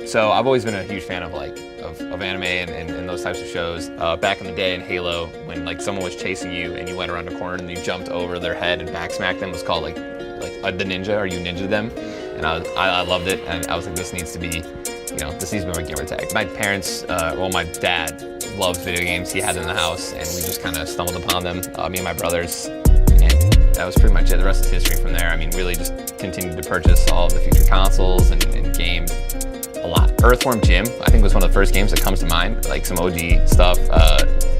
So I've always been a huge fan of of anime and those types of shows. Back in the day in Halo, when like someone was chasing you and you went around a corner and you jumped over their head and backsmacked them, it was called like the ninja, or you ninja them. And I loved it, and I was like, this needs to be, this needs to be my gamer tag. My parents, my dad loves video games. He had them in the house, and we just kind of stumbled upon them, me and my brothers, and that was pretty much it. The rest is history from there. I mean, really just continued to purchase all of the future consoles and games a lot. Earthworm Jim, I think, was one of the first games that comes to mind, like some OG stuff.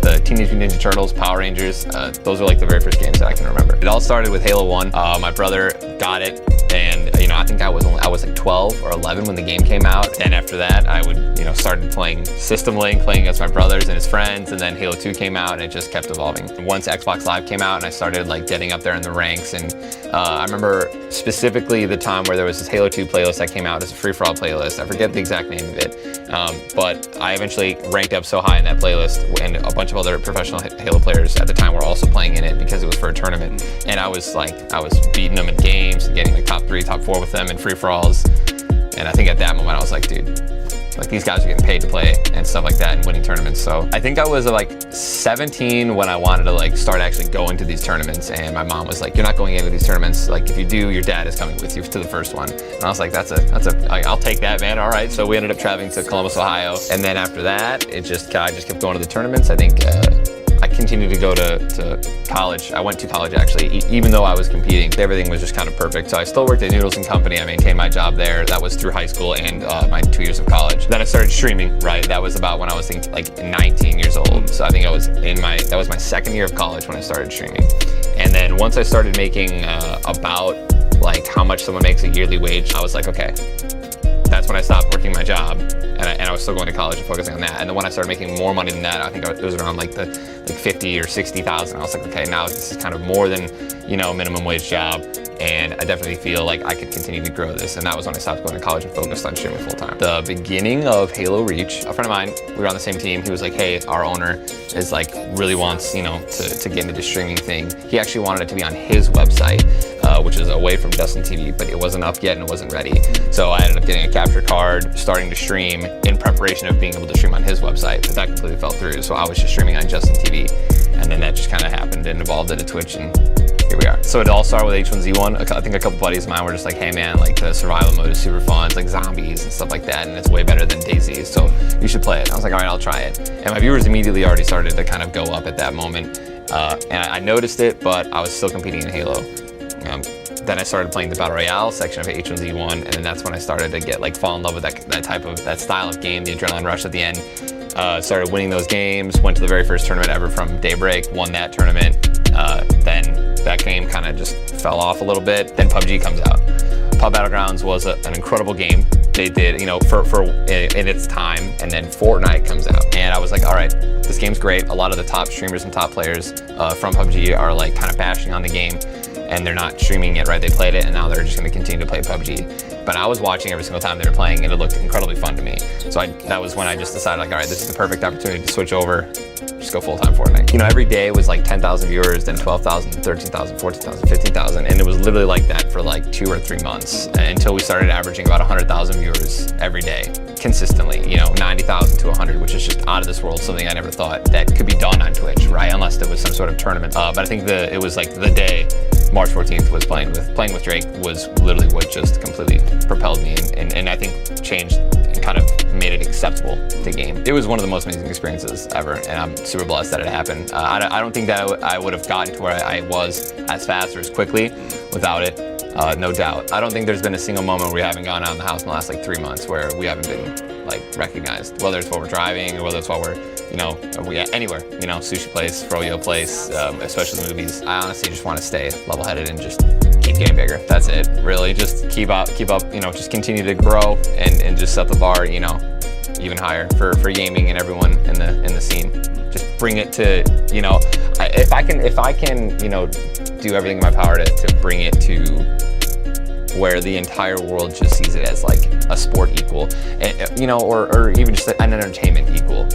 The Teenage Mutant Ninja Turtles, Power Rangers, those are like the very first games that I can remember. It all started with Halo 1. My brother got it, and I think I was like 12 or 11 when the game came out. And after that, I would started playing System Link, playing against my brothers and his friends, and then Halo 2 came out, and it just kept evolving. Once Xbox Live came out, and I started like getting up there in the ranks, and I remember specifically the time where there was this Halo 2 playlist that came out as a free-for-all playlist. I forget the exact name of it, but I eventually ranked up so high in that playlist, and a bunch of other professional Halo players at the time were also playing in it because it was for a tournament. And I was beating them in games and getting like top 3, top 4 with them in free-for-alls. And I think at that moment I was like, dude, like these guys are getting paid to play and stuff like that and winning tournaments. So I think I was like 17 when I wanted to like start actually going to these tournaments, and my mom was like, you're not going into these tournaments. Like if you do, your dad is coming with you to the first one. And I was like, I'll take that, man. All right. So we ended up traveling to Columbus, Ohio. And then after that, I just kept going to the tournaments. I think I continued to go to college. I went to college actually, even though I was competing. Everything was just kind of perfect. So I still worked at Noodles & Company. I maintained my job there. That was through high school and my 2 years of college. Then I started streaming, right? That was about when I was like 19 years old. So I think that was my second year of college when I started streaming. And then once I started making about like how much someone makes a yearly wage, I was like, okay, that's when I stopped working my job, and I was still going to college and focusing on that. And then when I started making more money than that, I think it was around like 50 or 60,000. I was like, okay, now this is kind of more than minimum wage job, and I definitely feel like I could continue to grow this. And that was when I stopped going to college and focused on streaming full time. The beginning of Halo Reach, a friend of mine, we were on the same team. He was like, hey, our owner is like really wants to get into the streaming thing. He actually wanted it to be on his website, which is away from Justin TV, but it wasn't up yet and it wasn't ready. So I ended up getting a capture card, starting to stream in preparation of being able to stream on his website, but that completely fell through. So I was just streaming on Justin TV, and then that just kind of happened and evolved into Twitch, and here we are. So it all started with H1Z1. I think a couple buddies of mine were just like, hey man, like the survival mode is super fun. It's like zombies and stuff like that, and it's way better than DayZ, so you should play it. I was like, all right, I'll try it. And my viewers immediately already started to kind of go up at that moment. And I noticed it, but I was still competing in Halo. Then I started playing the Battle Royale section of H1Z1, and then that's when I started to fall in love with that style of game, the adrenaline rush at the end. Started winning those games, went to the very first tournament ever from Daybreak, won that tournament. Then that game kind of just fell off a little bit. Then PUBG comes out. PUBG Battlegrounds was an incredible game. They did, for in its time, and then Fortnite comes out, and I was like, all right, this game's great. A lot of the top streamers and top players from PUBG are like kind of bashing on the game, and they're not streaming it, right? They played it, and now they're just going to continue to play PUBG. But I was watching every single time they were playing, and it looked incredibly fun to me. So that was when I just decided, like, all right, this is the perfect opportunity to switch over, just go full-time Fortnite. Every day was like 10,000 viewers, then 12,000, 13,000, 14,000, 15,000, and it was literally like that for like 2 or 3 months until we started averaging about 100,000 viewers every day, consistently. 90,000 to 100, which is just out of this world, something I never thought that could be done on Twitch, right? Unless there was some sort of tournament. But I think it was like the day March 14th was playing with Drake was literally what just completely propelled me and I think changed and kind of made it acceptable to game. It was one of the most amazing experiences ever, and I'm super blessed that it happened. I don't think that I would have gotten to where I was as fast or as quickly without it, no doubt. I don't think there's been a single moment where we haven't gone out in the house in the last like 3 months where we haven't been like recognized, whether it's while we're driving or whether it's while we're anywhere, sushi place, froyo place, especially movies. I honestly just want to stay level-headed and just keep getting bigger. That's it, really. Just keep up, just continue to grow and just set the bar, even higher for gaming and everyone in the scene. Just bring it to, if I can, do everything in my power to bring it to where the entire world just sees it as like a sport equal, or even just an entertainment equal.